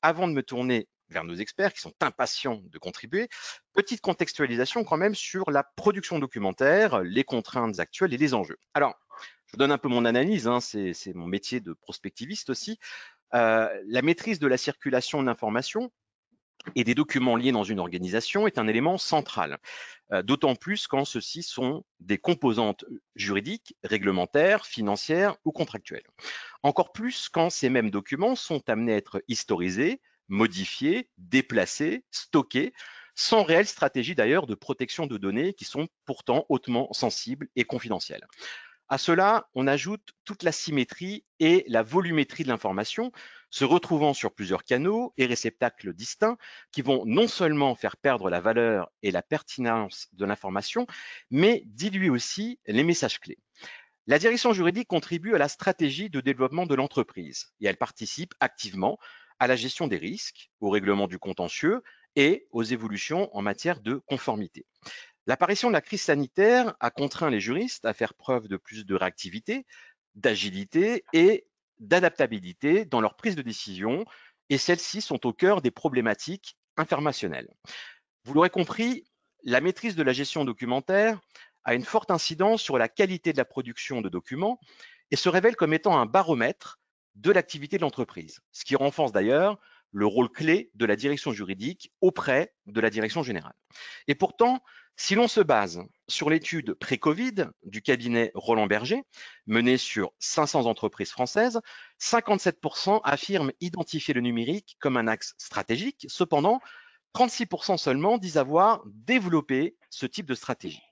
avant de me tourner vers nos experts qui sont impatients de contribuer, petite contextualisation quand même sur la production documentaire, les contraintes actuelles et les enjeux. Alors, je vous donne un peu mon analyse, hein, c'est mon métier de prospectiviste aussi. La maîtrise de la circulation de l'information et des documents liés dans une organisation est un élément central, d'autant plus quand ceux-ci sont des composantes juridiques, réglementaires, financières ou contractuelles. Encore plus quand ces mêmes documents sont amenés à être historisés, modifiés, déplacés, stockés, sans réelle stratégie d'ailleurs de protection de données qui sont pourtant hautement sensibles et confidentielles. À cela, on ajoute toute la symétrie et la volumétrie de l'information, se retrouvant sur plusieurs canaux et réceptacles distincts qui vont non seulement faire perdre la valeur et la pertinence de l'information, mais diluer aussi les messages clés. La direction juridique contribue à la stratégie de développement de l'entreprise et elle participe activement à la gestion des risques, au règlement du contentieux et aux évolutions en matière de conformité. L'apparition de la crise sanitaire a contraint les juristes à faire preuve de plus de réactivité, d'agilité et d'adaptabilité dans leur prise de décision, et celles-ci sont au cœur des problématiques informationnelles. Vous l'aurez compris, la maîtrise de la gestion documentaire a une forte incidence sur la qualité de la production de documents et se révèle comme étant un baromètre de l'activité de l'entreprise, ce qui renforce d'ailleurs le rôle clé de la direction juridique auprès de la direction générale. Et pourtant, si l'on se base sur l'étude pré-Covid du cabinet Roland Berger, menée sur 500 entreprises françaises, 57% affirment identifier le numérique comme un axe stratégique. Cependant, 36% seulement disent avoir développé ce type de stratégie.